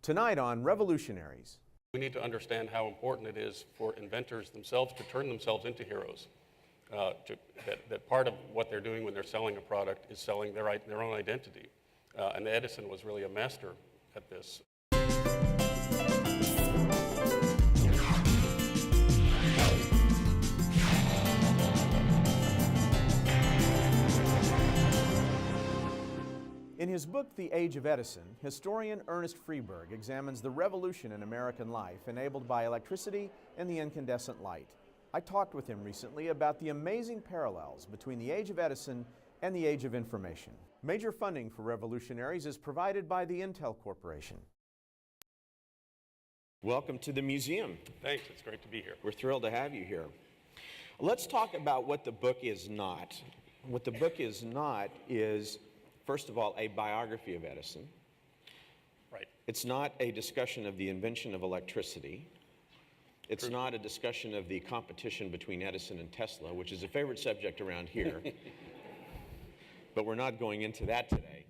Tonight on Revolutionaries. We need to understand how important it is for inventors themselves to turn themselves into heroes. That part of what they're doing when they're selling a product is selling their own identity. And Edison was really a master at this. In his book, The Age of Edison, historian Ernest Freeberg examines the revolution in American life enabled by electricity and the incandescent light. I talked with him recently about the amazing parallels between the Age of Edison and the Age of Information. Major funding for Revolutionaries is provided by the Intel Corporation. Welcome to the museum. Thanks, it's great to be here. We're thrilled to have you here. Let's talk about what the book is not. What the book is not is, first of all, a biography of Edison. Right. It's not a discussion of the invention of electricity. It's not a discussion of the competition between Edison and Tesla, which is a favorite subject around here. But we're not going into that today.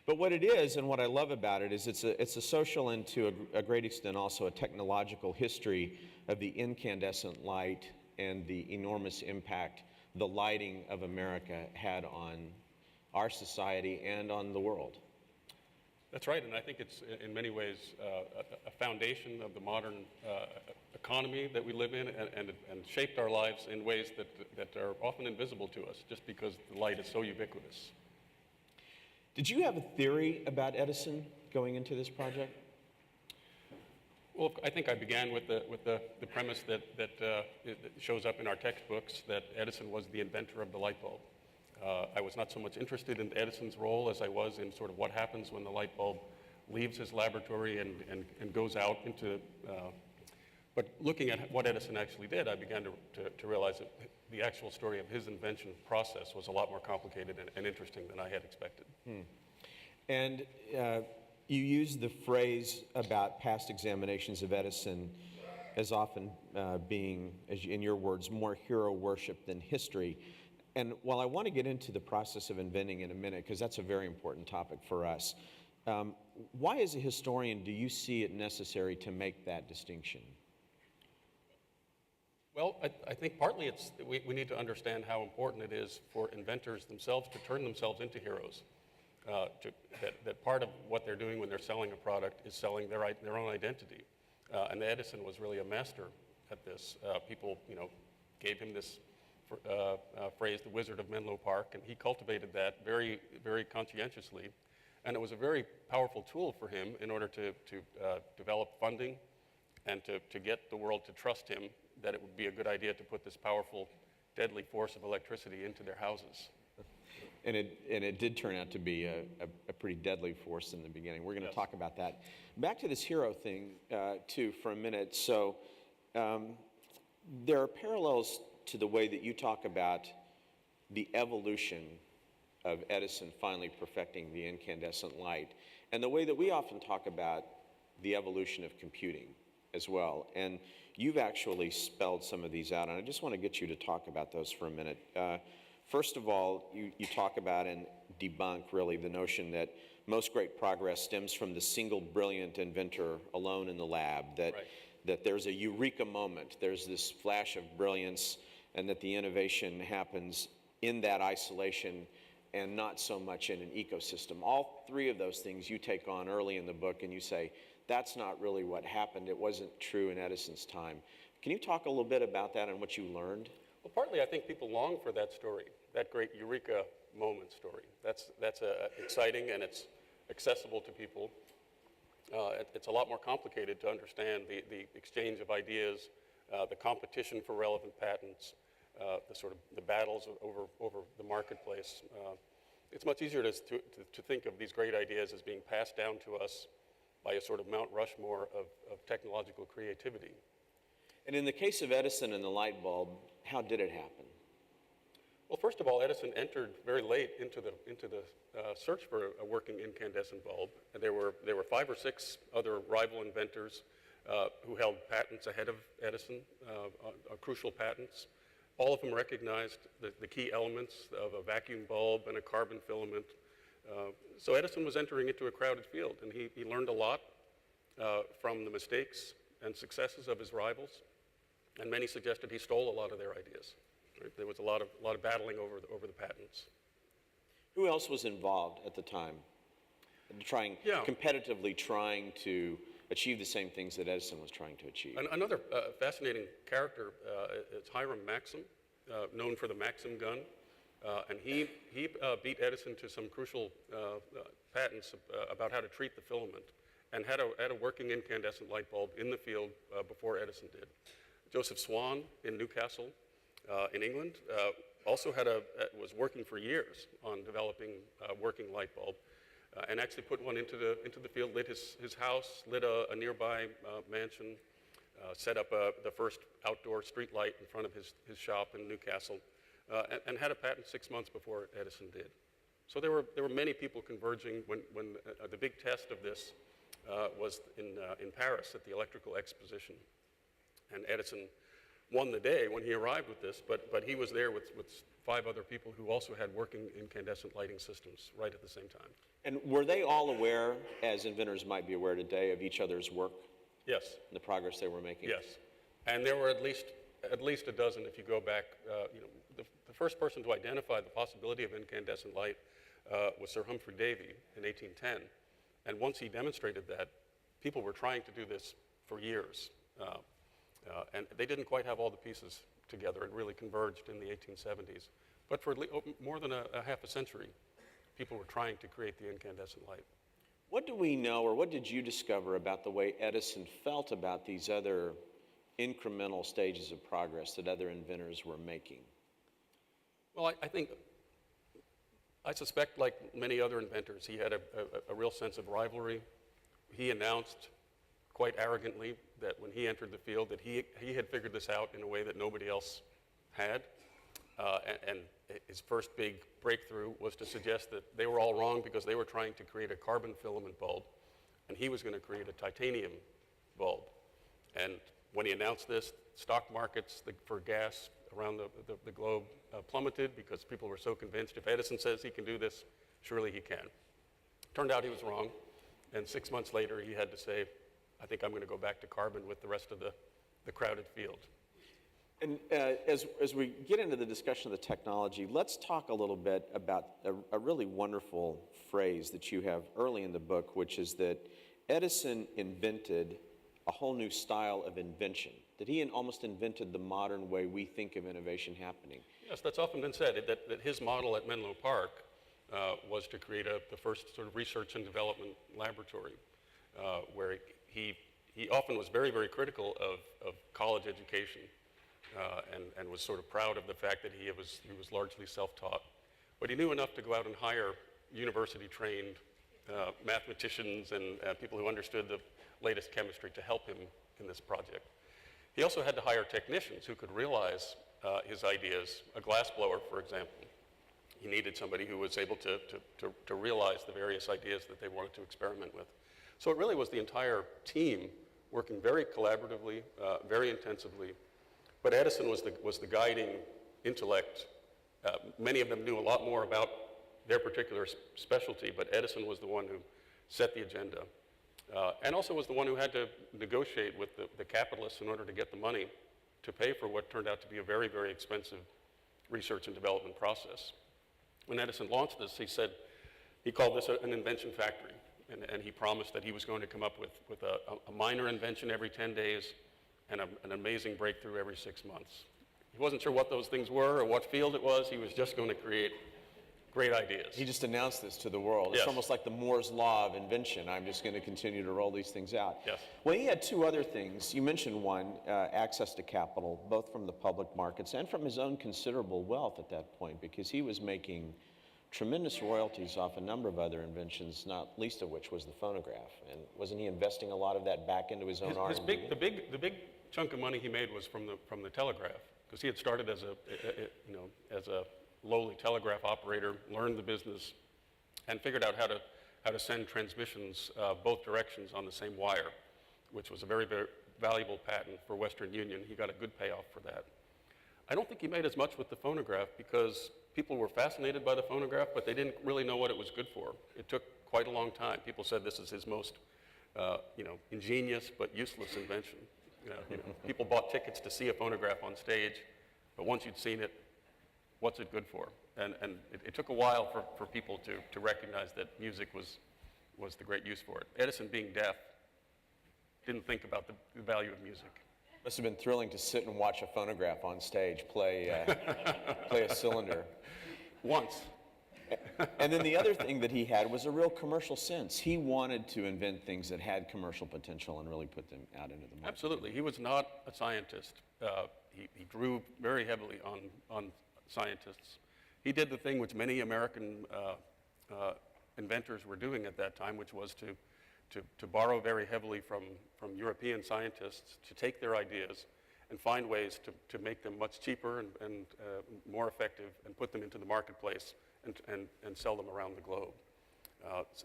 But what it is, and what I love about it, is it's a social and to a great extent also a technological history of the incandescent light and the enormous impact the lighting of America had on our society and on the world. That's right, and I think it's in many ways a foundation of the modern economy that we live in and shaped our lives in ways that are often invisible to us just because the light is so ubiquitous. Did you have a theory about Edison going into this project? Well, I think I began with the premise that shows up in our textbooks that Edison was the inventor of the light bulb. I was not so much interested in Edison's role as I was in sort of what happens when the light bulb leaves his laboratory and goes out into, but looking at what Edison actually did, I began to realize that the actual story of his invention process was a lot more complicated and interesting than I had expected. And you use the phrase about past examinations of Edison as often being, in your words, more hero worship than history. And while I want to get into the process of inventing in a minute, because that's a very important topic for us, why as a historian do you see it necessary to make that distinction? Well, I think partly we need to understand how important it is for inventors themselves to turn themselves into heroes. That part of what they're doing when they're selling a product is selling their own identity. And Edison was really a master at this. People, gave him this phrase, the Wizard of Menlo Park, and he cultivated that very, very conscientiously. And it was a very powerful tool for him in order to develop funding and to get the world to trust him that it would be a good idea to put this powerful, deadly force of electricity into their houses. And it did turn out to be a pretty deadly force in the beginning. We're going to talk about that. Back to this hero thing, too, for a minute. So there are parallels to the way that you talk about the evolution of Edison finally perfecting the incandescent light, and the way that we often talk about the evolution of computing as well. And you've actually spelled some of these out, and I just want to get you to talk about those for a minute. First of all, you talk about and debunk, really, the notion that most great progress stems from the single brilliant inventor alone in the lab, that there's a eureka moment, there's this flash of brilliance, and that the innovation happens in that isolation and not so much in an ecosystem. All three of those things you take on early in the book, and you say, that's not really what happened. It wasn't true in Edison's time. Can you talk a little bit about that and what you learned? Well, partly I think people long for that story, that great eureka moment story. That's exciting and it's accessible to people. It's a lot more complicated to understand the exchange of ideas, the competition for relevant patents, the battles over the marketplace. It's much easier to think of these great ideas as being passed down to us by a sort of Mount Rushmore of technological creativity. And in the case of Edison and the light bulb, how did it happen? Well, first of all, Edison entered very late into the search for a working incandescent bulb. And there were 5 or 6 other rival inventors who held patents ahead of Edison, crucial patents. All of them recognized the key elements of a vacuum bulb and a carbon filament. So Edison was entering into a crowded field, and he learned a lot. from the mistakes and successes of his rivals, and many suggested he stole a lot of their ideas. Right? There was a lot of battling over the patents. Who else was involved at the time, competitively trying to achieve the same things that Edison was trying to achieve? Another fascinating character is Hiram Maxim, known for the Maxim gun. And he beat Edison to some crucial patents about how to treat the filament, and had a working incandescent light bulb in the field before Edison did. Joseph Swan in Newcastle, in England, also was working for years on developing a working light bulb, and actually put one into the field, lit his house, lit a nearby mansion, set up the first outdoor street light in front of his shop in Newcastle, and had a patent 6 months before Edison did. So there were many people converging when the big test of this was in Paris at the Electrical Exposition. And Edison won the day when he arrived with this, but he was there with 5 other people who also had working incandescent lighting systems right at the same time. And were they all aware, as inventors might be aware today, of each other's work? Yes. And the progress they were making? Yes. And there were at least a dozen if you go back. The first person to identify the possibility of incandescent light was Sir Humphrey Davy in 1810. And once he demonstrated that, people were trying to do this for years. And they didn't quite have all the pieces together. It really converged in the 1870s. But for more than a half a century, people were trying to create the incandescent light. What do we know, or what did you discover about the way Edison felt about these other incremental stages of progress that other inventors were making? Well, I suspect, like many other inventors, he had a real sense of rivalry. He announced quite arrogantly that when he entered the field that he had figured this out in a way that nobody else had. And his first big breakthrough was to suggest that they were all wrong because they were trying to create a carbon filament bulb, and he was going to create a titanium bulb. And when he announced this, stock markets for gas around the globe plummeted because people were so convinced if Edison says he can do this, surely he can. Turned out he was wrong, and 6 months later he had to say, I think I'm going to go back to carbon with the rest of the crowded field. And as we get into the discussion of the technology, let's talk a little bit about a really wonderful phrase that you have early in the book, which is that Edison invented a whole new style of invention, that he almost invented the modern way we think of innovation happening. Yes, that's often been said, that his model at Menlo Park was to create the first sort of research and development laboratory, where he often was very, very critical of college education, and was sort of proud of the fact that he was largely self-taught. But he knew enough to go out and hire university-trained mathematicians and people who understood the latest chemistry to help him in this project. He also had to hire technicians who could realize his ideas. A glassblower, for example. He needed somebody who was able to realize the various ideas that they wanted to experiment with. So it really was the entire team working very collaboratively, very intensively. But Edison was the guiding intellect. Many of them knew a lot more about their particular specialty, but Edison was the one who set the agenda. And also was the one who had to negotiate with the capitalists in order to get the money to pay for what turned out to be a very, very expensive research and development process. When Edison launched this, he called this an invention factory. And he promised that he was going to come up with a minor invention every 10 days and an amazing breakthrough every 6 months. He wasn't sure what those things were or what field it was. He was just going to create great ideas. He just announced this to the world. Yes. It's almost like the Moore's law of invention. I'm just going to continue to roll these things out. Yes. Well, he had 2 other things. You mentioned one, access to capital, both from the public markets and from his own considerable wealth at that point, because he was making tremendous royalties off a number of other inventions, not least of which was the phonograph. And wasn't he investing a lot of that back into his own R&D? The big chunk of money he made was from the telegraph, because he had started as a lowly telegraph operator, learned the business, and figured out how to send transmissions both directions on the same wire, which was a very, very valuable patent for Western Union. He got a good payoff for that. I don't think he made as much with the phonograph because people were fascinated by the phonograph, but they didn't really know what it was good for. It took quite a long time. People said this is his most ingenious but useless invention. People bought tickets to see a phonograph on stage, but once you'd seen it, what's it good for? And it took a while for people to recognize that music was the great use for it. Edison, being deaf, didn't think about the value of music. Must have been thrilling to sit and watch a phonograph on stage play a cylinder. Once. And then the other thing that he had was a real commercial sense. He wanted to invent things that had commercial potential and really put them out into the market. Absolutely. He was not a scientist. He drew very heavily on scientists. He did the thing which many American inventors were doing at that time, which was to borrow very heavily from European scientists, to take their ideas and find ways to make them much cheaper and more effective and put them into the marketplace and sell them around the globe.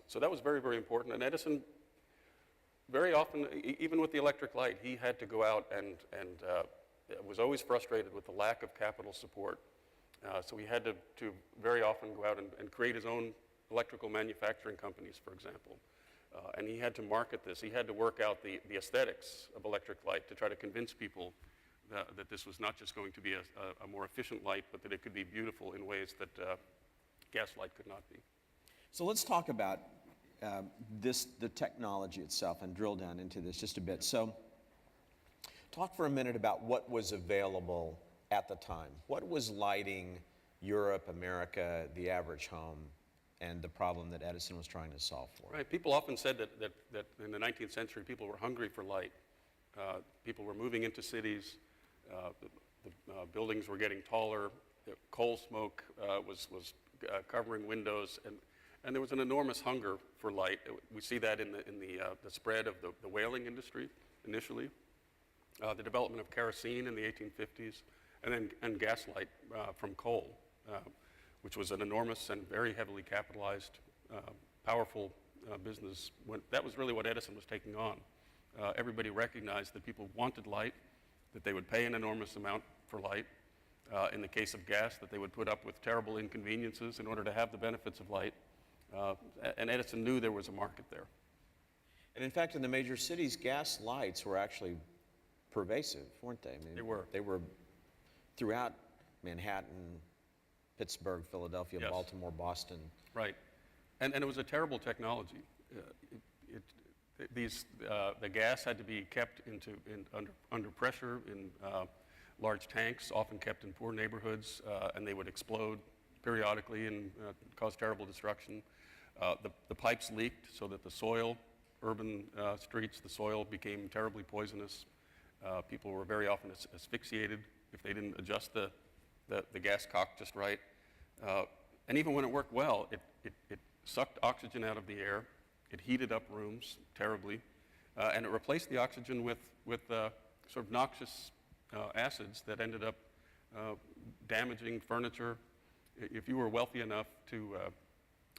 So that was very, very important. And Edison, very often, even with the electric light, he had to go out and was always frustrated with the lack of capital support. So he had to very often go out and create his own electrical manufacturing companies, for example. And he had to market this. He had to work out the aesthetics of electric light to try to convince people that this was not just going to be a more efficient light, but that it could be beautiful in ways that gaslight could not be. So let's talk about the technology itself and drill down into this just a bit. So talk for a minute about what was available at the time. What was lighting Europe, America, the average home, and the problem that Edison was trying to solve for? Right. People often said that in the 19th century, people were hungry for light. People were moving into cities. The buildings were getting taller. Coal smoke was covering windows, and there was an enormous hunger for light. We see that in the spread of the whaling industry initially, the development of kerosene in the 1850s, and gaslight from coal, which was an enormous and very heavily capitalized, powerful business. That was really what Edison was taking on. Everybody recognized that people wanted light, that they would pay an enormous amount for light. In the case of gas, that they would put up with terrible inconveniences in order to have the benefits of light. And Edison knew there was a market there. And in fact, in the major cities, gas lights were actually pervasive, weren't they? I mean, They were. They were throughout Manhattan, Pittsburgh, Philadelphia, Yes. Baltimore, Boston. Right. And it was a terrible technology. The gas had to be kept under pressure in large tanks, often kept in poor neighborhoods, and they would explode periodically and cause terrible destruction. The pipes leaked so that the soil, urban streets, the soil became terribly poisonous. People were very often asphyxiated if they didn't adjust the gas cock just right. And even when it worked well, it sucked oxygen out of the air. It heated up rooms terribly, and it replaced the oxygen with sort of noxious acids that ended up damaging furniture. If you were wealthy enough to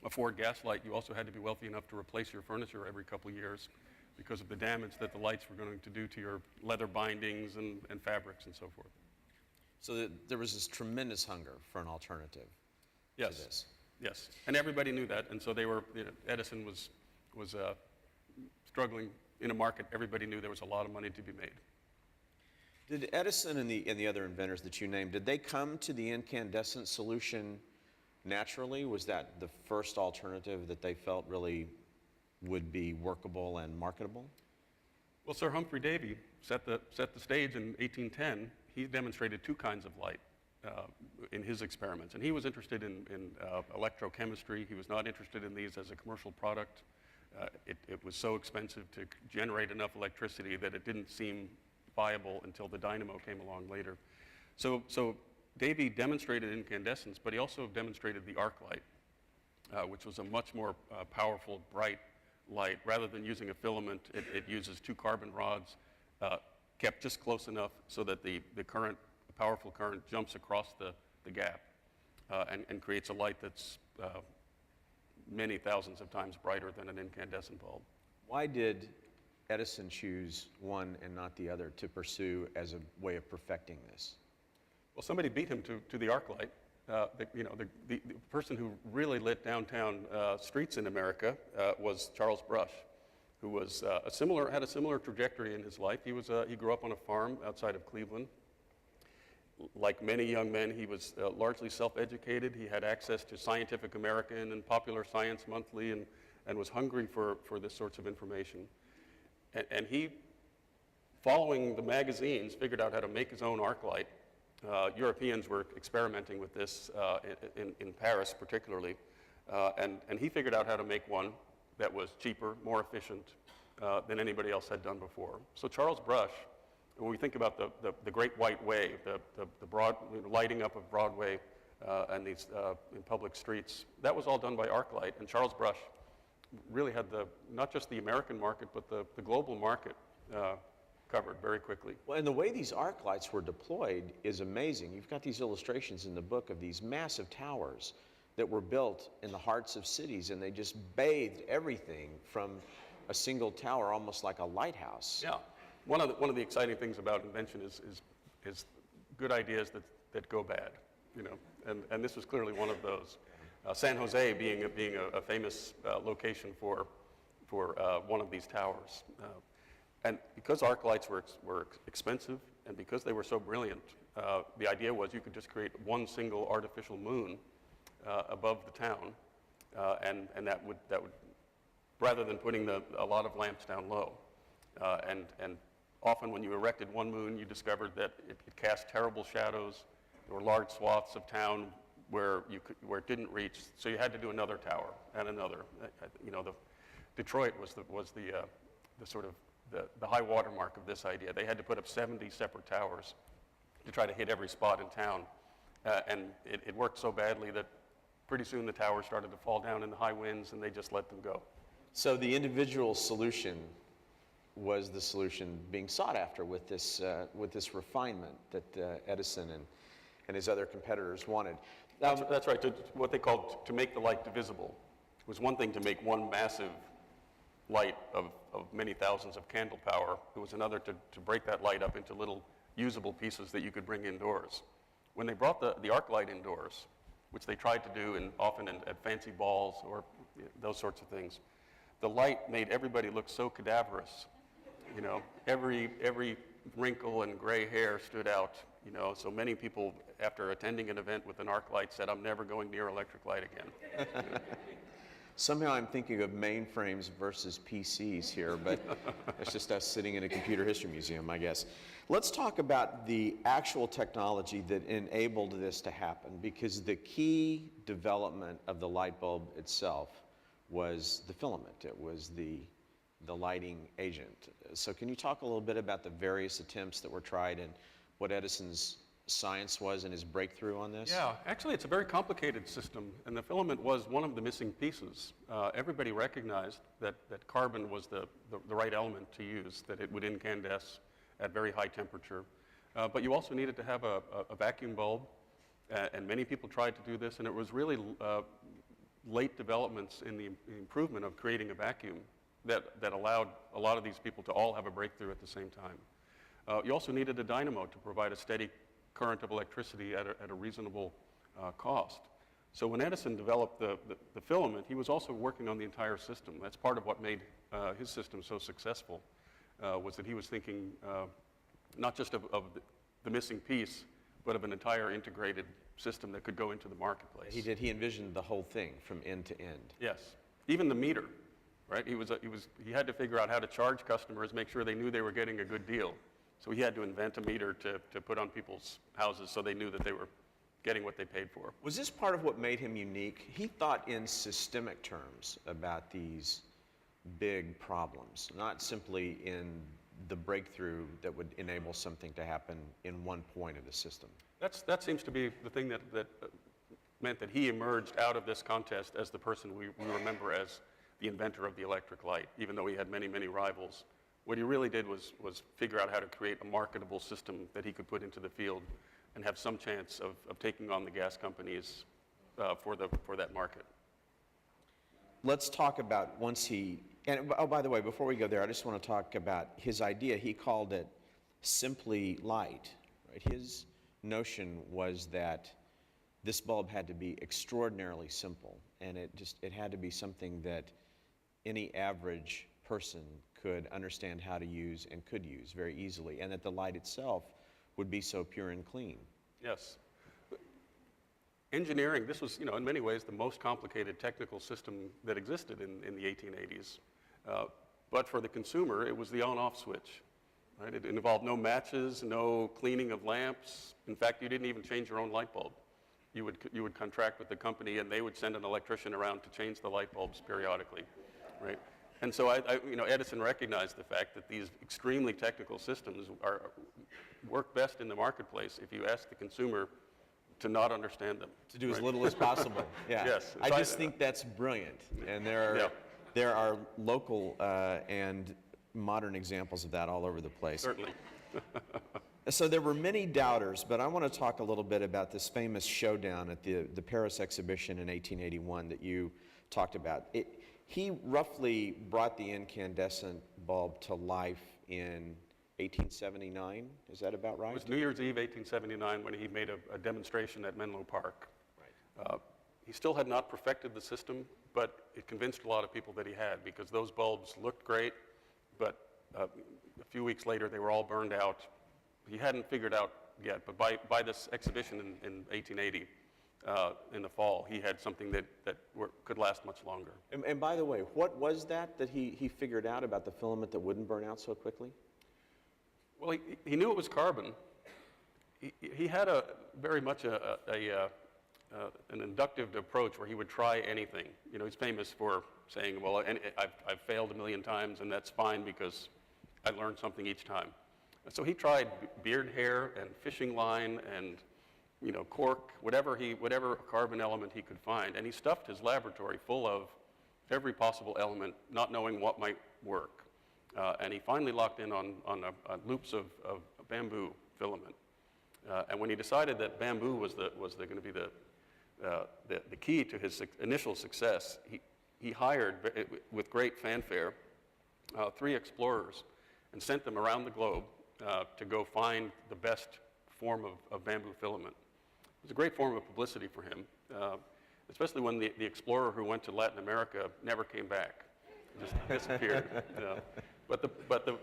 afford gaslight, you also had to be wealthy enough to replace your furniture every couple of years because of the damage that the lights were going to do to your leather bindings and fabrics and so forth. So there was this tremendous hunger for an alternative to this. Yes, and everybody knew that, and so they were. Edison was struggling in a market. Everybody knew there was a lot of money to be made. Did Edison and the other inventors that you named, did they come to the incandescent solution naturally? Was that the first alternative that they felt really would be workable and marketable? Well, Sir Humphrey Davy set the stage in 1810. He demonstrated two kinds of light in his experiments, and he was interested in electrochemistry. He was not interested in these as a commercial product. It was so expensive to generate enough electricity that it didn't seem viable until the dynamo came along later. So Davy demonstrated incandescence, but he also demonstrated the arc light, which was a much more powerful, bright light. Rather than using a filament, it uses two carbon rods kept just close enough so that the powerful current jumps across the gap and creates a light that's many thousands of times brighter than an incandescent bulb. Why did Edison choose one and not the other to pursue as a way of perfecting this? Well, somebody beat him to the arc light. The person who really lit downtown streets in America was Charles Brush. who was had a similar trajectory in his life. He grew up on a farm outside of Cleveland. Like many young men, he was largely self-educated. He had access to Scientific American and Popular Science Monthly and was hungry for this sorts of information. And he, following the magazines, figured out how to make his own arc light. Europeans were experimenting with this in Paris particularly, and he figured out how to make one that was cheaper, more efficient than anybody else had done before. So Charles Brush, when we think about the Great White Way, the broad lighting up of Broadway and these in public streets, that was all done by arc light, and Charles Brush really had not just the American market, but the global market covered very quickly. Well, and the way these arc lights were deployed is amazing. You've got these illustrations in the book of these massive towers that were built in the hearts of cities, and they just bathed everything from a single tower, almost like a lighthouse. Yeah, one of the exciting things about invention is good ideas that go bad, you know, and this was clearly one of those. San Jose being a famous location for one of these towers. And because arc lights were expensive, and because they were so brilliant, the idea was you could just create one single artificial moon above the town, and that would rather than putting a lot of lamps down low. And often when you erected one moon, you discovered that it cast terrible shadows. There were large swaths of town where it didn't reach, so you had to do another tower and another. You know, Detroit was the sort of the high water mark of this idea. They had to put up 70 separate towers to try to hit every spot in town. And it worked so badly that pretty soon the towers started to fall down in the high winds, and they just let them go. So the individual solution was the solution being sought after with this refinement that Edison and his other competitors wanted. That's right. What they called to make the light divisible. It was one thing to make one massive light of many thousands of candle power. It was another to break that light up into little usable pieces that you could bring indoors. When they brought the arc light indoors, which they tried to do often at fancy balls or those sorts of things, the light made everybody look so cadaverous. You know, every wrinkle and gray hair stood out. You know, so many people, after attending an event with an arc light, said, "I'm never going near electric light again." Somehow I'm thinking of mainframes versus PCs here, but it's just us sitting in a computer history museum, I guess. Let's talk about the actual technology that enabled this to happen, because the key development of the light bulb itself was the filament. It was the lighting agent. So can you talk a little bit about the various attempts that were tried and what Edison's science was and his breakthrough on this? Yeah, actually it's a very complicated system, and the filament was one of the missing pieces. Everybody recognized that carbon was the right element to use, that it would incandesce at very high temperature. But you also needed to have a vacuum bulb, and many people tried to do this, and it was really late developments in the improvement of creating a vacuum that allowed a lot of these people to all have a breakthrough at the same time. You also needed a dynamo to provide a steady current of electricity at a reasonable cost. So when Edison developed the filament, he was also working on the entire system. That's part of what made his system so successful, was that he was thinking not just of the missing piece, but of an entire integrated system that could go into the marketplace. He did. He envisioned the whole thing from end to end. Yes, even the meter, right? He had to figure out how to charge customers, make sure they knew they were getting a good deal. So he had to invent a meter to put on people's houses so they knew that they were getting what they paid for. Was this part of what made him unique? He thought in systemic terms about these big problems, not simply in the breakthrough that would enable something to happen in one point of the system. That seems to be the thing that meant that he emerged out of this contest as the person we remember as the inventor of the electric light, even though he had many, many rivals. What he really did was figure out how to create a marketable system that he could put into the field and have some chance of taking on the gas companies for that market. Let's talk about oh, by the way, before we go there, I just want to talk about his idea. He called it simply light, right? His notion was that this bulb had to be extraordinarily simple, and it had to be something that any average person could understand how to use and could use very easily, and that the light itself would be so pure and clean. Yes. Engineering, this was, in many ways the most complicated technical system that existed in the 1880s. But for the consumer, it was the on-off switch. Right? It involved no matches, no cleaning of lamps. In fact, you didn't even change your own light bulb. You would contract with the company, and they would send an electrician around to change the light bulbs periodically, right? And so Edison recognized the fact that these extremely technical systems work best in the marketplace if you ask the consumer to not understand them. To do as little as possible. Yeah. Yes. I just think that's brilliant, and there are local and modern examples of that all over the place. Certainly. So there were many doubters, but I want to talk a little bit about this famous showdown at the Paris exhibition in 1881 that you talked about. He roughly brought the incandescent bulb to life in 1879. Is that about right? It was New Year's Eve, 1879, when he made a demonstration at Menlo Park. Right. He still had not perfected the system, but it convinced a lot of people that he had, because those bulbs looked great, but a few weeks later they were all burned out. He hadn't figured out yet, but by this exhibition in 1880, in the fall, he had something that could last much longer. And by the way, what was that he figured out about the filament that wouldn't burn out so quickly? Well, he knew it was carbon. He had very much an inductive approach where he would try anything. He's famous for saying, well, I've failed 1,000,000 times, and that's fine because I learned something each time. And so he tried beard hair and fishing line and cork, whatever carbon element he could find. And he stuffed his laboratory full of every possible element, not knowing what might work. And he finally locked in on loops of bamboo filament. And when he decided that bamboo was going to be the key to his initial success, he hired, with great fanfare, 3 explorers and sent them around the globe to go find the best form of bamboo filament. It was a great form of publicity for him, especially when the explorer who went to Latin America never came back, just disappeared. But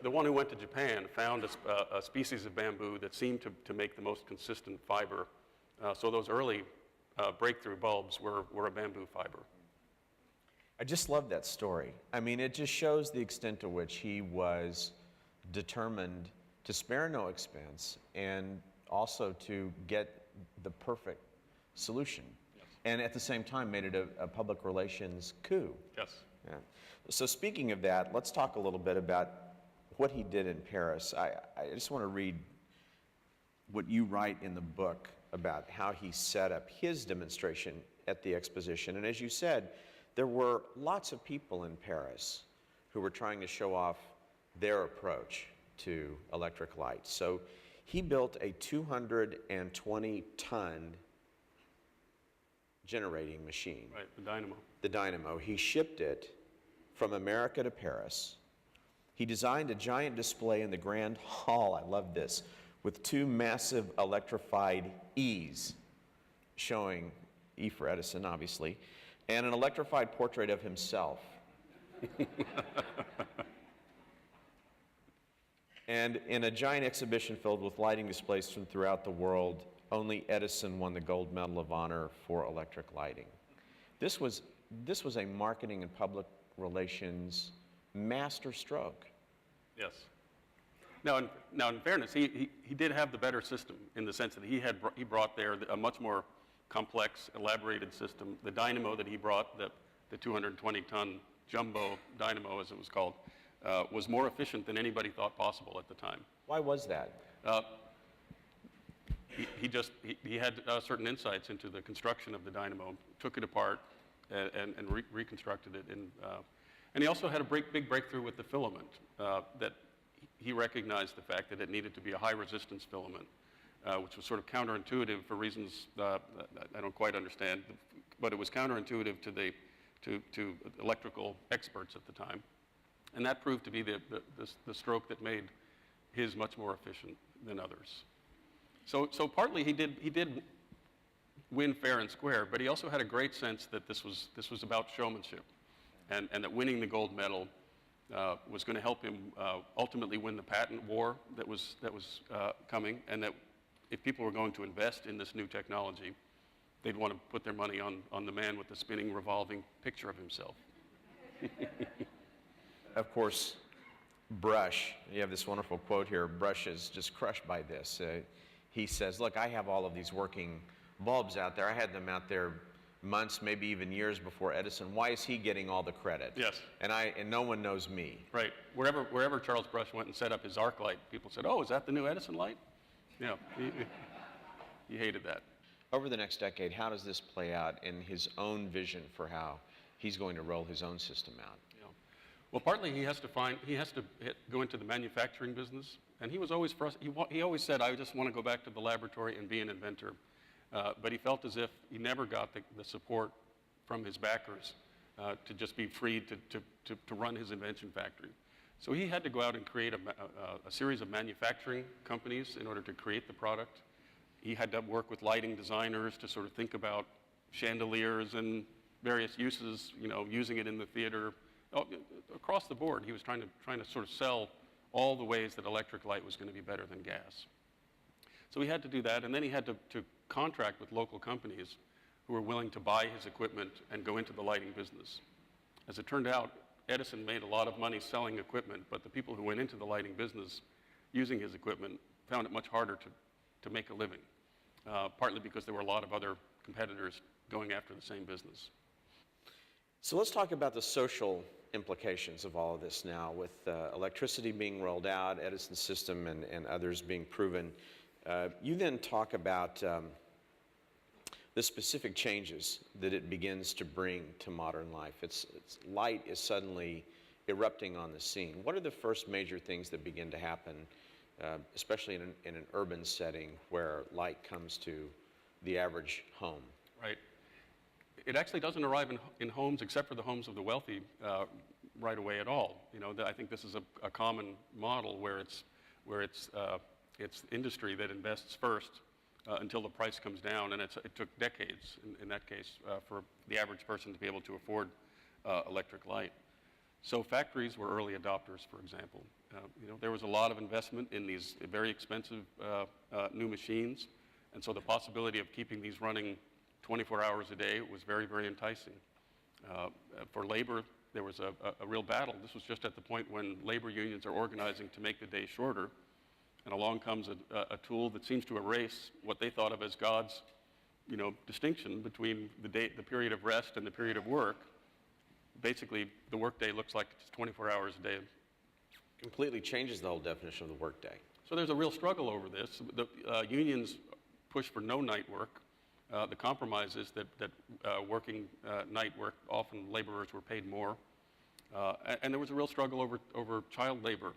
the one who went to Japan found a species of bamboo that seemed to make the most consistent fiber. So those early breakthrough bulbs were a bamboo fiber. I just love that story. I mean, it just shows the extent to which he was determined to spare no expense and also to get the perfect solution. Yes. And at the same time made it a public relations coup. Yes. Yeah. So speaking of that, let's talk a little bit about what he did in Paris. I just want to read what you write in the book about how he set up his demonstration at the exposition. And as you said, there were lots of people in Paris who were trying to show off their approach to electric light. So he built a 220-ton generating machine. Right, the dynamo. The dynamo. He shipped it from America to Paris. He designed a giant display in the Grand Hall, I love this, with 2 massive electrified E's, showing E for Edison, obviously, and an electrified portrait of himself. And in a giant exhibition filled with lighting displays from throughout the world, only Edison won the gold medal of honor for electric lighting. This was a marketing and public relations master stroke. Yes. Now, in fairness, he did have the better system in the sense that he brought there a much more complex, elaborated system. The dynamo that he brought, the 220-ton jumbo dynamo, as it was called, was more efficient than anybody thought possible at the time. Why was that? He had certain insights into the construction of the dynamo, took it apart, and reconstructed it. And he also had a big breakthrough with the filament, that he recognized the fact that it needed to be a high-resistance filament, which was sort of counterintuitive for reasons I don't quite understand, but it was counterintuitive to electrical experts at the time. And that proved to be the stroke that made his much more efficient than others. So partly he did win fair and square, but he also had a great sense that this was about showmanship, and that winning the gold medal was going to help him ultimately win the patent war that was coming, and that if people were going to invest in this new technology, they'd want to put their money on the man with the spinning, revolving picture of himself. Of course, Brush, you have this wonderful quote here, Brush is just crushed by this. He says, look, I have all of these working bulbs out there. I had them out there months, maybe even years before Edison. Why is he getting all the credit? Yes. And no one knows me. Right. Wherever Charles Brush went and set up his arc light, people said, oh, is that the new Edison light? Yeah, he hated that. Over the next decade, how does this play out in his own vision for how he's going to roll his own system out? Yeah. Well, partly he has to go into the manufacturing business, and he was always he always said, I just want to go back to the laboratory and be an inventor. But he felt as if he never got the support from his backers to just be free to run his invention factory. So he had to go out and create a series of manufacturing companies in order to create the product. He had to work with lighting designers to sort of think about chandeliers and various uses, using it in the theater. Across the board, he was trying to sort of sell all the ways that electric light was going to be better than gas. So he had to do that, and then he had to contract with local companies who were willing to buy his equipment and go into the lighting business. As it turned out, Edison made a lot of money selling equipment, but the people who went into the lighting business using his equipment found it much harder to make a living, partly because there were a lot of other competitors going after the same business. So let's talk about the social implications of all of this now, with electricity being rolled out, Edison's system and others being proven. You then talk about the specific changes that it begins to bring to modern life. Light is suddenly erupting on the scene. What are the first major things that begin to happen, especially in an urban setting where light comes to the average home? Right. It actually doesn't arrive in homes, except for the homes of the wealthy, right away at all. I think this is a common model where it's industry that invests first until the price comes down, and it took decades, in that case, for the average person to be able to afford electric light. So factories were early adopters, for example. There was a lot of investment in these very expensive new machines, and so the possibility of keeping these running 24 hours a day was very, very enticing. For labor, there was a real battle. This was just at the point when labor unions are organizing to make the day shorter. And along comes a tool that seems to erase what they thought of as God's, distinction between the period of rest and the period of work. Basically, the workday looks like it's 24 hours a day. Completely changes the whole definition of the workday. So there's a real struggle over this. The unions push for no night work. The compromise is that working night work, often laborers were paid more. And there was a real struggle over child labor.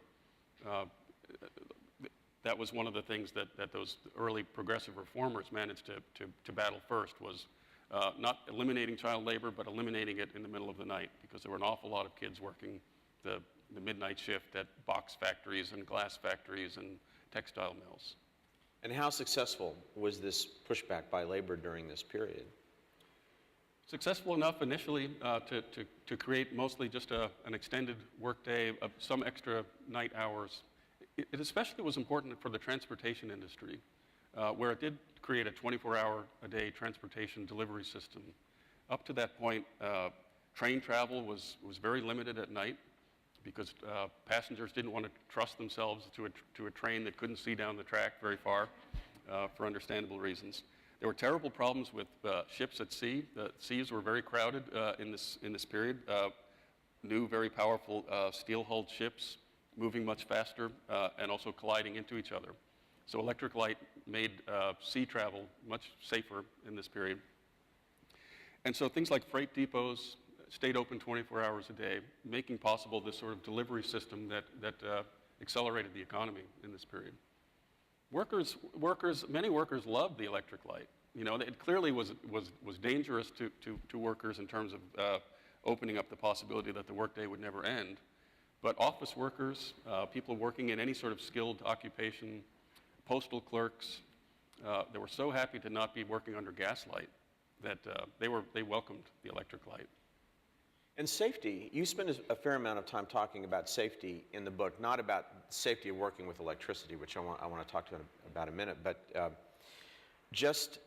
That was one of the things that those early progressive reformers managed to battle first, was not eliminating child labor, but eliminating it in the middle of the night, because there were an awful lot of kids working the midnight shift at box factories and glass factories and textile mills. And how successful was this pushback by labor during this period? Successful enough initially to create mostly just an extended workday, some extra night hours. It especially was important for the transportation industry, where it did create a 24-hour-a-day transportation delivery system. Up to that point, train travel was very limited at night, because passengers didn't want to trust themselves to a train that couldn't see down the track very far, for understandable reasons. There were terrible problems with ships at sea. The seas were very crowded in this period. New, very powerful steel-hulled ships moving much faster and also colliding into each other. So electric light made sea travel much safer in this period. And so things like freight depots stayed open 24 hours a day, making possible this sort of delivery system that accelerated the economy in this period. Many workers loved the electric light. It clearly was dangerous to workers in terms of opening up the possibility that the workday would never end. But office workers, people working in any sort of skilled occupation, postal clerks, they were so happy to not be working under gaslight that they welcomed the electric light. And safety, you spend a fair amount of time talking about safety in the book, not about safety of working with electricity, which I want to talk to you about in a minute, but just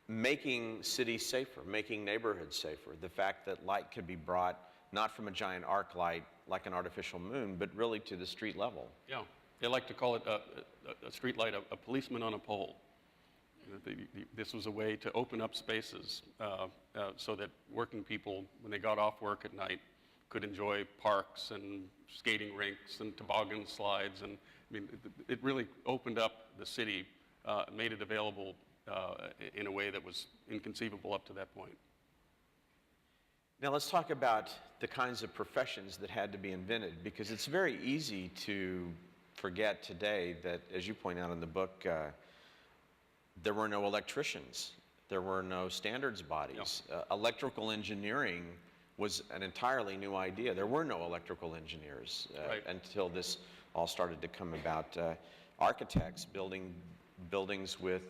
making cities safer, making neighborhoods safer, the fact that light could be brought not from a giant arc light like an artificial moon, but really to the street level. Yeah, they like to call it a street light, a policeman on a pole. This was a way to open up spaces so that working people, when they got off work at night, could enjoy parks and skating rinks and toboggan slides. And I mean, it really opened up the city, made it available in a way that was inconceivable up to that point. Now let's talk about the kinds of professions that had to be invented, because it's very easy to forget today that, as you point out in the book, there were no electricians, there were no standards bodies. Electrical engineering was an entirely new idea. There were no electrical engineers until this all started to come about. Architects building buildings with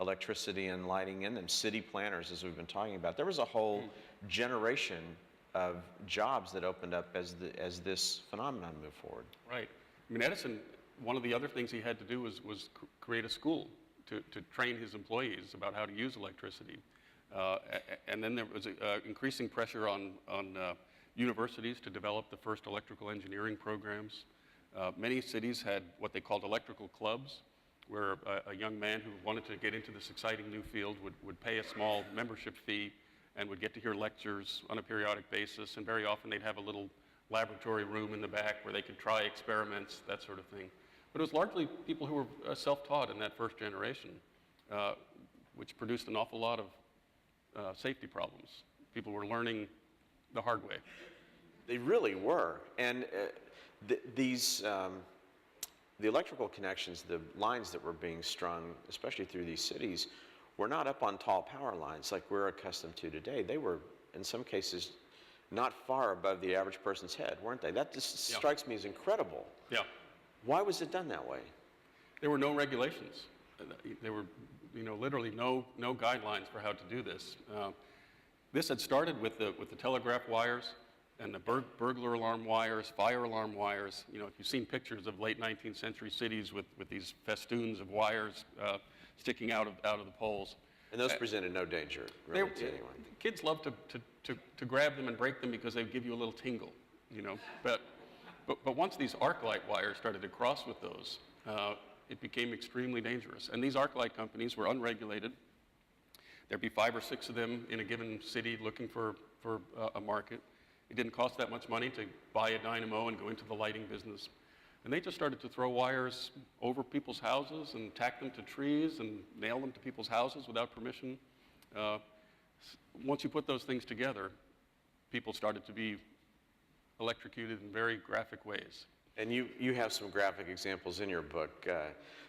electricity and lighting in them, city planners, as we've been talking about. There was a whole generation of jobs that opened up as this phenomenon moved forward. Right. I mean, Edison, one of the other things he had to do was create a school to train his employees about how to use electricity. And then there was increasing pressure on universities to develop the first electrical engineering programs. Many cities had what they called electrical clubs, where a young man who wanted to get into this exciting new field would pay a small membership fee and would get to hear lectures on a periodic basis, and very often they'd have a little laboratory room in the back where they could try experiments, that sort of thing. But it was largely people who were self-taught in that first generation, which produced an awful lot of safety problems. People were learning the hard way. They really were. And the electrical connections, the lines that were being strung, especially through these cities, were not up on tall power lines like we're accustomed to today. They were, in some cases, not far above the average person's head, weren't they? That just strikes me as incredible. Yeah. Why was it done that way? There were no regulations. There were, literally no guidelines for how to do this. This had started with the telegraph wires and the burglar alarm wires, fire alarm wires. If you've seen pictures of late 19th century cities with these festoons of wires sticking out of the poles. And those presented no danger, really, to anyone. Kids love to grab them and break them because they give you a little tingle, But once these arc light wires started to cross with those, it became extremely dangerous. And these arc light companies were unregulated. There'd be 5 or 6 of them in a given city looking for a market. It didn't cost that much money to buy a dynamo and go into the lighting business. And they just started to throw wires over people's houses and tack them to trees and nail them to people's houses without permission. Once you put those things together, people started to be electrocuted in very graphic ways. And you have some graphic examples in your book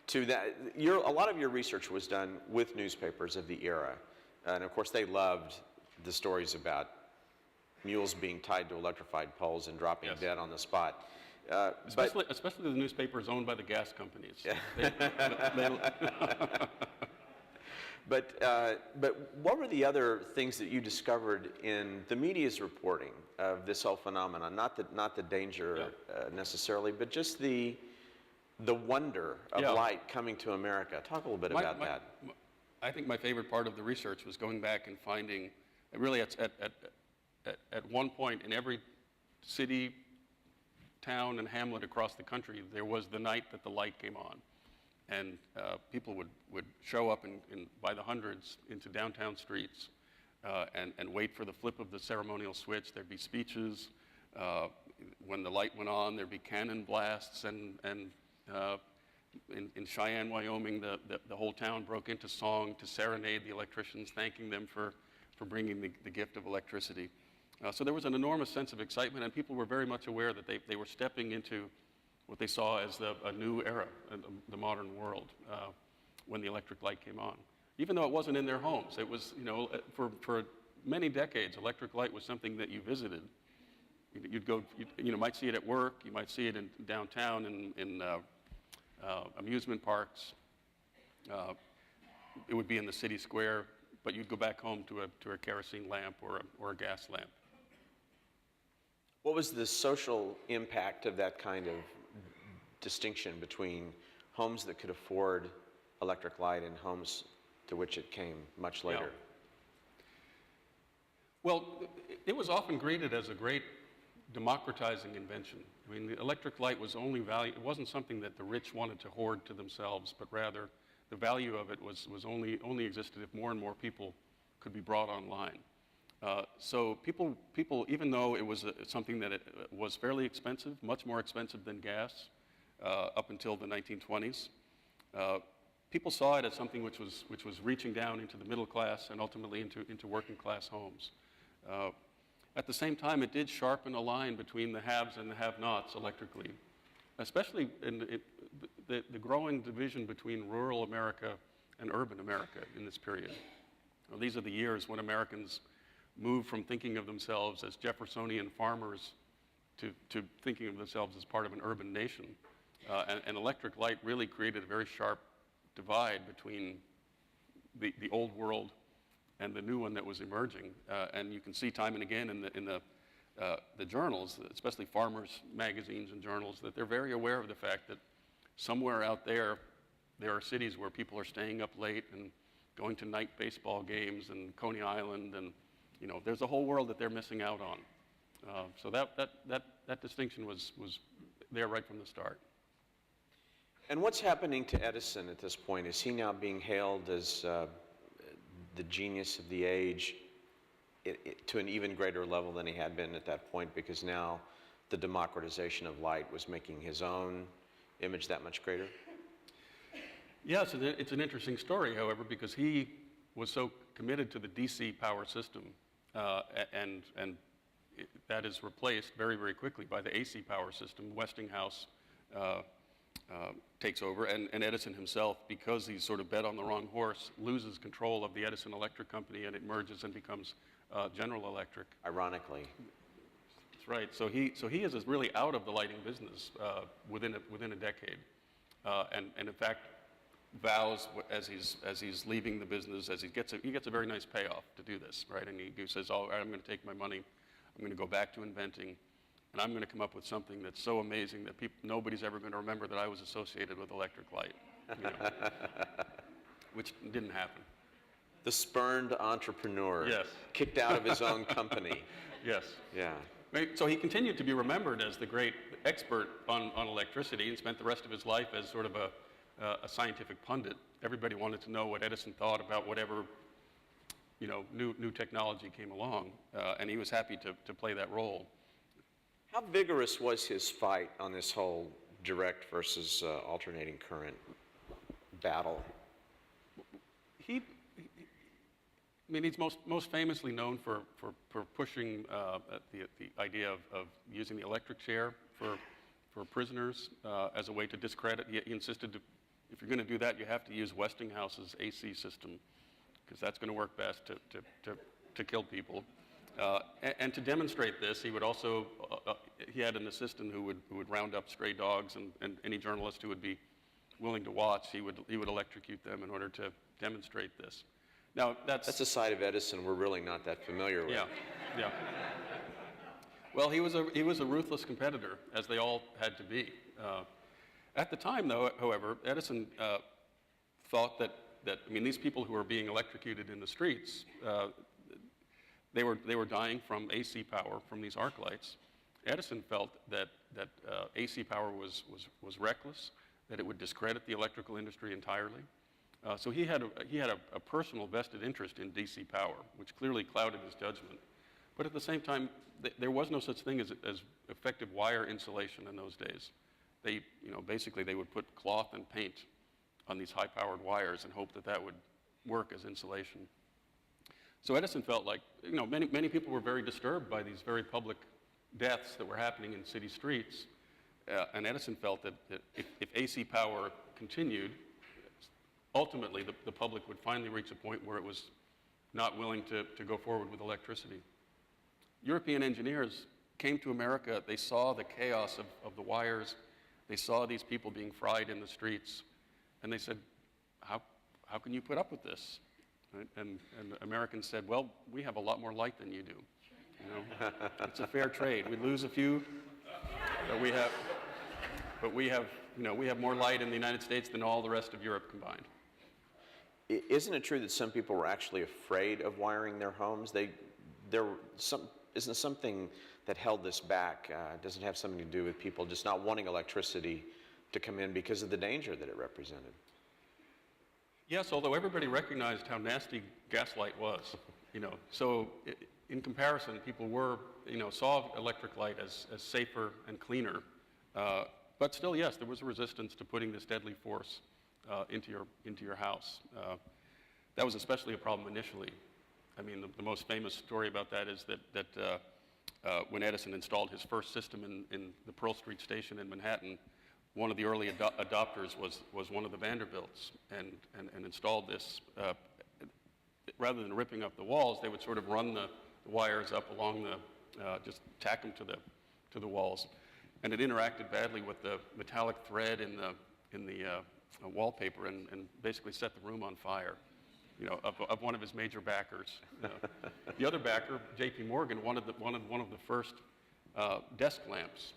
too. A lot of your research was done with newspapers of the era, and of course they loved the stories about mules being tied to electrified poles and dropping dead on the spot. Especially the newspapers owned by the gas companies. Yeah. But what were the other things that you discovered in the media's reporting of this whole phenomenon? Not the danger necessarily, but just the wonder of light coming to America. Talk a little bit about that. I think my favorite part of the research was going back and finding, really at one point in every city, town, and hamlet across the country, there was the night that the light came on. And people would show up by the hundreds into downtown streets and wait for the flip of the ceremonial switch. There'd be speeches. When the light went on, there'd be cannon blasts. And in Cheyenne, Wyoming, the whole town broke into song to serenade the electricians, thanking them for bringing the gift of electricity. So there was an enormous sense of excitement, and people were very much aware that they were stepping into what they saw as a new era, the modern world, when the electric light came on. Even though it wasn't in their homes, it was, for many decades, electric light was something that you visited. You'd go, you might see it at work, you might see it in downtown, in amusement parks. It would be in the city square, but you'd go back home to a kerosene lamp or a gas lamp. What was the social impact of that kind of distinction between homes that could afford electric light and homes to which it came much later? Yeah. Well, it was often greeted as a great democratizing invention. I mean, the electric light was only value, it wasn't something that the rich wanted to hoard to themselves, but rather the value of it was only existed if more and more people could be brought online. So people, even though it was something that it was fairly expensive, much more expensive than gas up until the 1920s, people saw it as something which was reaching down into the middle class and ultimately into working class homes. At the same time, it did sharpen a line between the haves and the have-nots electrically, especially in the growing division between rural America and urban America in this period. Well, these are the years when Americans moved from thinking of themselves as Jeffersonian farmers to thinking of themselves as part of an urban nation. And electric light really created a very sharp divide between the old world and the new one that was emerging. And you can see time and again in the journals, especially farmers' magazines and journals, that they're very aware of the fact that somewhere out there are cities where people are staying up late and going to night baseball games and Coney Island, and there's a whole world that they're missing out on. So that distinction was there right from the start. And what's happening to Edison at this point? Is he now being hailed as the genius of the age to an even greater level than he had been at that point, because now the democratization of light was making his own image that much greater? Yes, it's an interesting story, however, because he was so committed to the DC power system, and that is replaced very, very quickly by the AC power system. Westinghouse takes over, and Edison himself, because he's sort of bet on the wrong horse, loses control of the Edison Electric Company, and it merges and becomes General Electric. Ironically. That's right. So he is really out of the lighting business within a decade, and in fact vows as he's leaving the business, as he gets a very nice payoff to do this, right? And he says, "Oh, I'm going to take my money, I'm going to go back to inventing, and I'm going to come up with something that's so amazing that nobody's ever going to remember that I was associated with electric light," which didn't happen. The spurned entrepreneur. Yes. Kicked out of his own company. Yes. Yeah. So he continued to be remembered as the great expert on electricity, and spent the rest of his life as sort of a scientific pundit. Everybody wanted to know what Edison thought about whatever new technology came along, and he was happy to play that role. How vigorous was his fight on this whole direct versus alternating current battle? He's most famously known for pushing the idea of using the electric chair for prisoners as a way to discredit. He insisted if you're going to do that, you have to use Westinghouse's AC system, because that's going to work best to kill people. And to demonstrate this, he would also, he had an assistant who would round up stray dogs, and any journalist who would be willing to watch, he would electrocute them in order to demonstrate this. Now, that's a side of Edison we're really not that familiar with. Yeah. Well, he was a ruthless competitor, as they all had to be. At the time, though, however, Edison thought that these people who were being electrocuted in the streets, they were dying from AC power from these arc lights. Edison felt that AC power was reckless, that it would discredit the electrical industry entirely. So he had a personal vested interest in DC power, which clearly clouded his judgment. But at the same time, there was no such thing as effective wire insulation in those days. Basically they would put cloth and paint on these high-powered wires and hope that would work as insulation. So Edison felt like, many people were very disturbed by these very public deaths that were happening in city streets. And Edison felt that if AC power continued, ultimately the public would finally reach a point where it was not willing to go forward with electricity. European engineers came to America. They saw the chaos of the wires. They saw these people being fried in the streets. And they said, how can you put up with this? Right? And Americans said, well, we have a lot more light than you do. It's a fair trade. We lose a few, but we have more light in the United States than all the rest of Europe combined. Isn't it true that some people were actually afraid of wiring their homes? Isn't something that held this back? Does it have something to do with people just not wanting electricity to come in because of the danger that it represented? Yes, although everybody recognized how nasty gaslight was, So in comparison, people saw electric light as safer and cleaner. But still, yes, there was a resistance to putting this deadly force into your house. That was especially a problem initially. I mean, the most famous story about that is that when Edison installed his first system in the Pearl Street station in Manhattan, one of the early adopters was one of the Vanderbilts and installed this. Rather than ripping up the walls, they would sort of run the wires up along just tack them to the walls. And it interacted badly with the metallic thread in the wallpaper and basically set the room on fire, of one of his major backers. The other backer, J.P. Morgan, wanted one of the first desk lamps.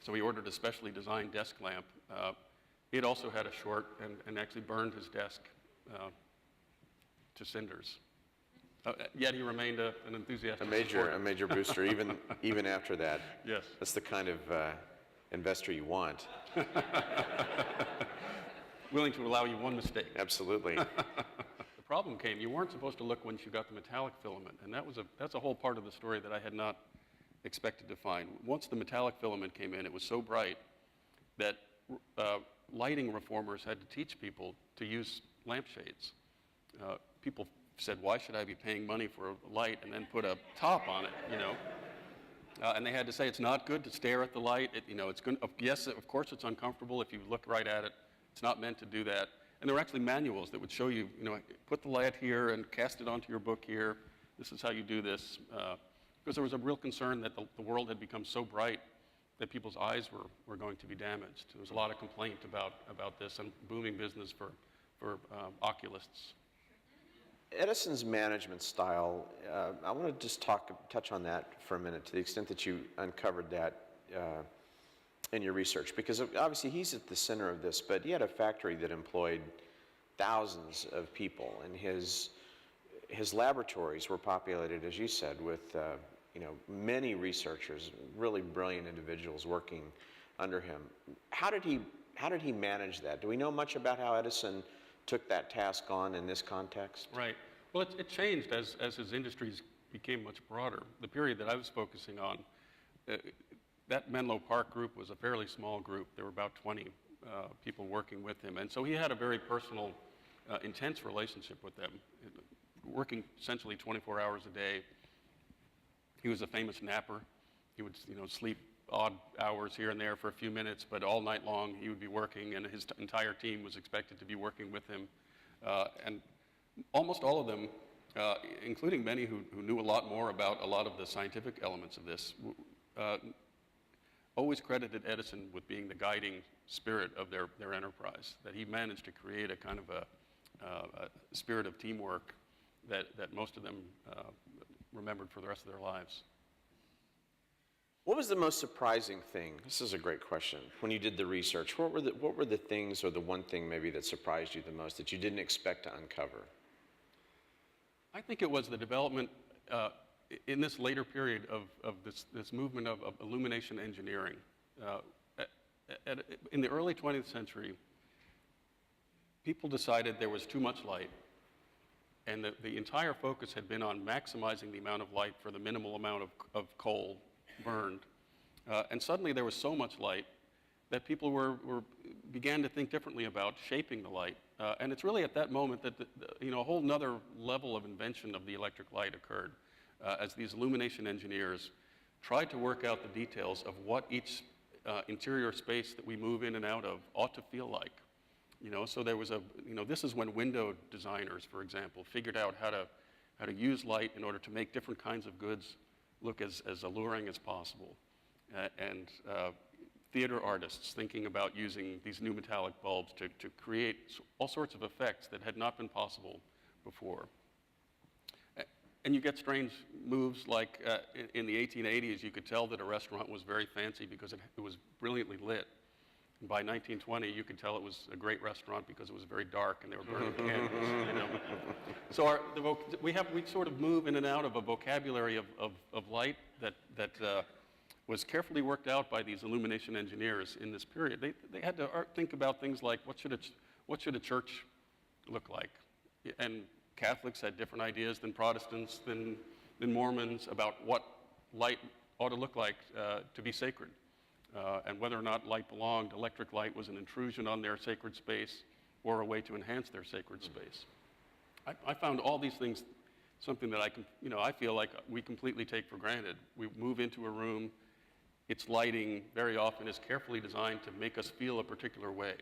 So he ordered a specially designed desk lamp. It also had a short and actually burned his desk to cinders. Yet he remained an enthusiastic supporter. A major booster, even after that. Yes. That's the kind of investor you want. Willing to allow you one mistake. Absolutely. The problem came, you weren't supposed to look once you got the metallic filament, and that's a whole part of the story that I had not expected to find. Once the metallic filament came in, it was so bright that lighting reformers had to teach people to use lampshades. People said, why should I be paying money for a light and then put a top on it, and they had to say it's not good to stare at the light. It's going. Yes, of course it's uncomfortable if you look right at it. It's not meant to do that. And there were actually manuals that would show you, put the light here and cast it onto your book here. This is how you do this. Because there was a real concern that the world had become so bright that people's eyes were going to be damaged. There was a lot of complaint about this and booming business for oculists. Edison's management style, I want to just touch on that for a minute to the extent that you uncovered that in your research, because obviously he's at the center of this, but he had a factory that employed thousands of people, and his laboratories were populated, as you said, with many researchers, really brilliant individuals working under him. How did he manage that? Do we know much about how Edison took that task on in this context? Right. Well, it changed as his industries became much broader. The period that I was focusing on, that Menlo Park group was a fairly small group. There were about 20 people working with him. And so he had a very personal, intense relationship with them, working essentially 24 hours a day. He was a famous napper. He would sleep odd hours here and there for a few minutes, but all night long he would be working, and his entire team was expected to be working with him. And almost all of them, including many who knew a lot more about a lot of the scientific elements of this, always credited Edison with being the guiding spirit of their enterprise, that he managed to create a kind of a spirit of teamwork that most of them remembered for the rest of their lives. What was the most surprising thing? This is a great question. When you did the research, what were the things, or the one thing maybe that surprised you the most that you didn't expect to uncover? I think it was the development in this later period of this movement of illumination engineering. In the early 20th century, people decided there was too much light, and the entire focus had been on maximizing the amount of light for the minimal amount of coal burned. And suddenly there was so much light that people began to think differently about shaping the light. And it's really at that moment that a whole nother level of invention of the electric light occurred, as these illumination engineers tried to work out the details of what each interior space that we move in and out of ought to feel like. So there was this is when window designers, for example, figured out how to use light in order to make different kinds of goods look as alluring as possible. And theater artists thinking about using these new metallic bulbs to create all sorts of effects that had not been possible before. And you get strange moves like in the 1880s, you could tell that a restaurant was very fancy because it was brilliantly lit. And by 1920, you could tell it was a great restaurant because it was very dark and they were burning candles. You know? So we sort of move in and out of a vocabulary of light that was carefully worked out by these illumination engineers in this period. They had to think about things like what should a church look like? And Catholics had different ideas than Protestants, than Mormons about what light ought to look like to be sacred. And whether or not light belonged, electric light was an intrusion on their sacred space or a way to enhance their sacred space. I found all these things something that I feel like we completely take for granted. We move into a room, its lighting very often is carefully designed to make us feel a particular way,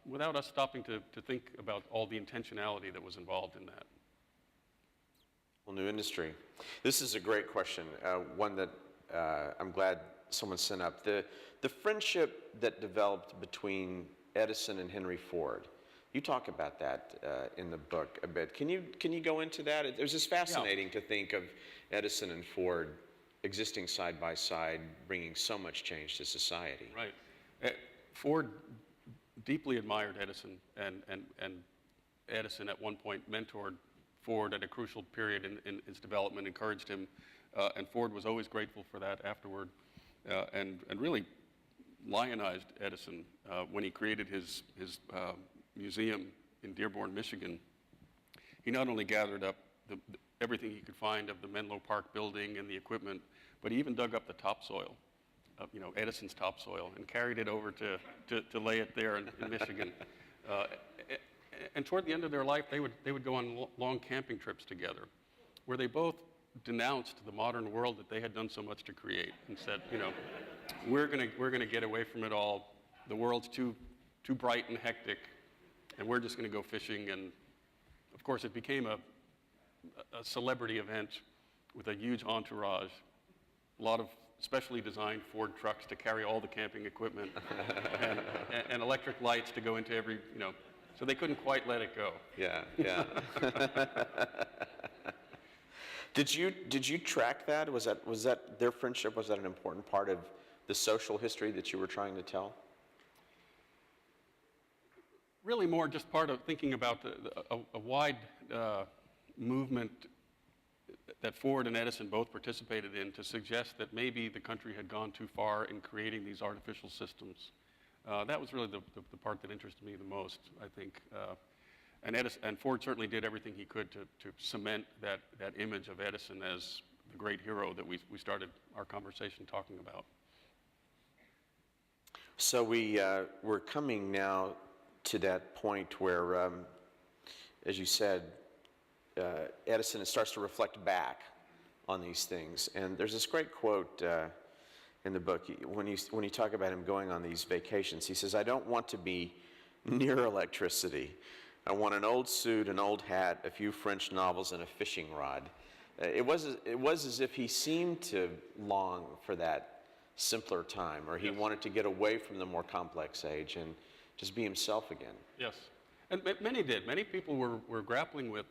without us stopping to think about all the intentionality that was involved in that. Well, new industry. This is a great question, one that I'm glad someone sent up. The friendship that developed between Edison and Henry Ford. You talk about that in the book a bit. Can you go into that? It was just fascinating to think of Edison and Ford existing side by side, bringing so much change to society. Right. Ford deeply admired Edison, and Edison at one point mentored Ford at a crucial period in his development, encouraged him, and Ford was always grateful for that afterward, and really lionized Edison when he created his museum in Dearborn, Michigan. He not only gathered up everything he could find of the Menlo Park building and the equipment, but he even dug up the topsoil, Edison's topsoil, and carried it over to lay it there in Michigan. And toward the end of their life, they would go on long camping trips together, where they both denounced the modern world that they had done so much to create, and said, we're gonna get away from it all. The world's too bright and hectic, and we're just gonna go fishing. And of course, it became a celebrity event with a huge entourage, a lot of specially designed Ford trucks to carry all the camping equipment, and electric lights to go into every, so they couldn't quite let it go. Yeah. Did you track that? Was that their friendship? Was that an important part of the social history that you were trying to tell? Really more just part of thinking about a wide movement that Ford and Edison both participated in to suggest that maybe the country had gone too far in creating these artificial systems. That was really the part that interested me the most, I think. And Ford certainly did everything he could to cement that image of Edison as the great hero that we started our conversation talking about. So we're coming now to that point where, as you said, Edison starts to reflect back on these things. And there's this great quote in the book when you talk about him going on these vacations. He says, "I don't want to be near electricity. I want an old suit, an old hat, a few French novels, and a fishing rod." It was as if he seemed to long for that simpler time, or he wanted to get away from the more complex age and just be himself again. Yes, and many did. Many people were grappling with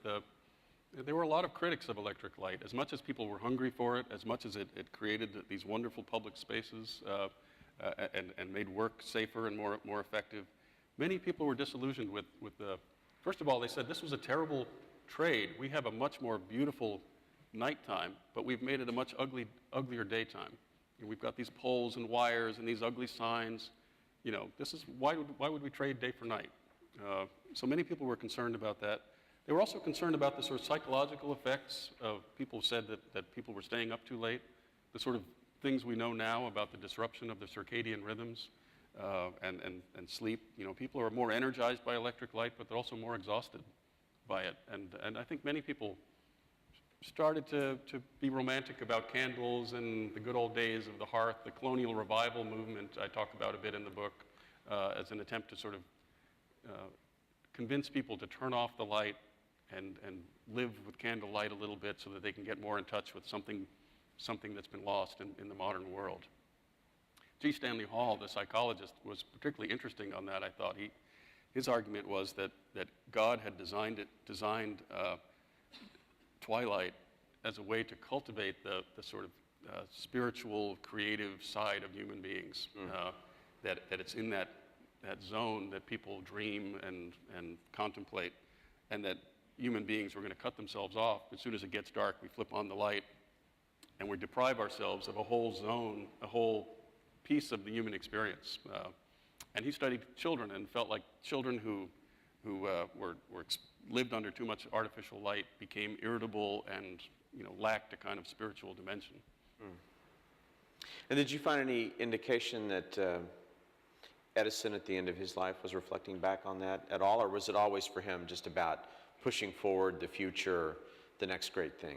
there were a lot of critics of electric light. As much as people were hungry for it, as much as it created these wonderful public spaces and made work safer and more effective, many people were disillusioned with the. First of all, they said this was a terrible trade. We have a much more beautiful nighttime, but we've made it a much uglier daytime. And we've got these poles and wires and these ugly signs. This is why would we trade day for night? So many people were concerned about that. They were also concerned about the sort of psychological effects of people who said that people were staying up too late, the sort of things we know now about the disruption of the circadian rhythms and sleep. People are more energized by electric light, but they're also more exhausted by it. And I think many people started to be romantic about candles and the good old days of the hearth. The colonial revival movement I talk about a bit in the book as an attempt to sort of convince people to turn off the light and live with candlelight a little bit so that they can get more in touch with something that's been lost in the modern world. G. Stanley Hall, the psychologist, was particularly interesting on that, I thought. His argument was that God had designed twilight as a way to cultivate the sort of spiritual, creative side of human beings. That it's in that zone that people dream and contemplate, and that human beings were going to cut themselves off. As soon as it gets dark, we flip on the light, and we deprive ourselves of a whole zone, a whole piece of the human experience. And he studied children and felt like children who lived under too much artificial light became irritable and lacked a kind of spiritual dimension. And did you find any indication that Edison at the end of his life was reflecting back on that at all, or was it always for him just about pushing forward the future, the next great thing?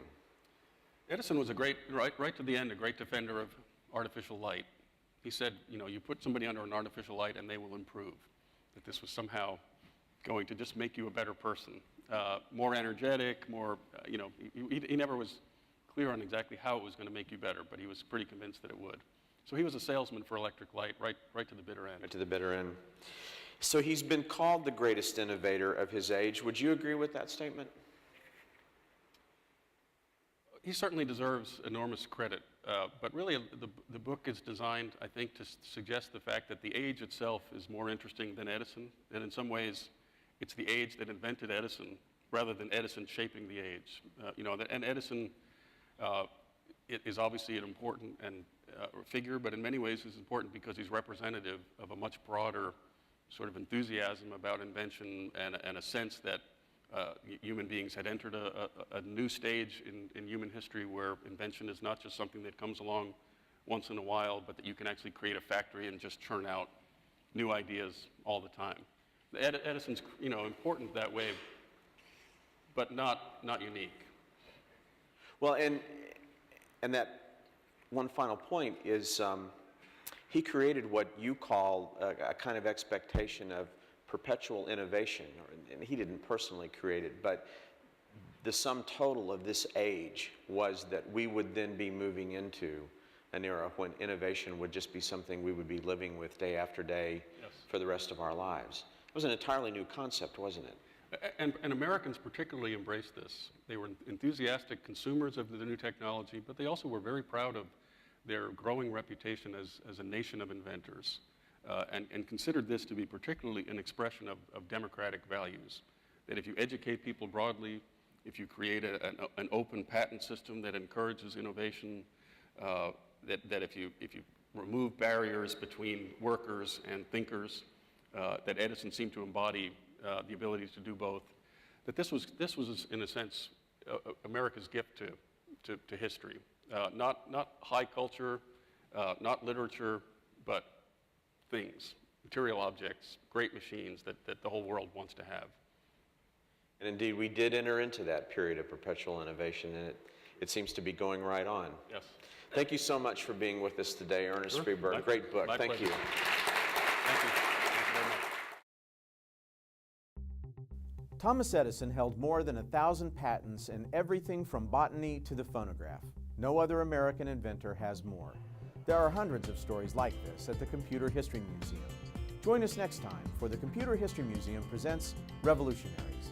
Edison was right to the end, a great defender of artificial light. He said, you put somebody under an artificial light and they will improve. That this was somehow going to just make you a better person, more energetic, more, he never was clear on exactly how it was going to make you better, but he was pretty convinced that it would. So he was a salesman for electric light, right to the bitter end. Right to the bitter end. So he's been called the greatest innovator of his age. Would you agree with that statement? He certainly deserves enormous credit, but really the book is designed, I think, to suggest the fact that the age itself is more interesting than Edison, and in some ways it's the age that invented Edison rather than Edison shaping the age. And Edison is obviously an important figure, but in many ways is important because he's representative of a much broader sort of enthusiasm about invention and a sense that human beings had entered a new stage in human history where invention is not just something that comes along once in a while, but that you can actually create a factory and just churn out new ideas all the time. Edison's important that way, but not unique. Well, and that one final point is he created what you call a kind of expectation of perpetual innovation, and he didn't personally create it, but the sum total of this age was that we would then be moving into an era when innovation would just be something we would be living with day after day for the rest of our lives. It was an entirely new concept, wasn't it? And Americans particularly embraced this. They were enthusiastic consumers of the new technology, but they also were very proud of their growing reputation as a nation of inventors, and considered this to be particularly an expression of democratic values. That if you educate people broadly, if you create an open patent system that encourages innovation, that if you remove barriers between workers and thinkers, that Edison seemed to embody the ability to do both. That this was in a sense America's gift to history. Not high culture, not literature, but things, material objects, great machines that the whole world wants to have. And indeed, we did enter into that period of perpetual innovation, and it seems to be going right on. Yes. Thank you so much for being with us today, Ernest Sure. Freeberg. Great book. Thank you. Thank you. Thank you very much. Thomas Edison held more than 1,000 patents in everything from botany to the phonograph. No other American inventor has more. There are hundreds of stories like this at the Computer History Museum. Join us next time for the Computer History Museum presents Revolutionaries.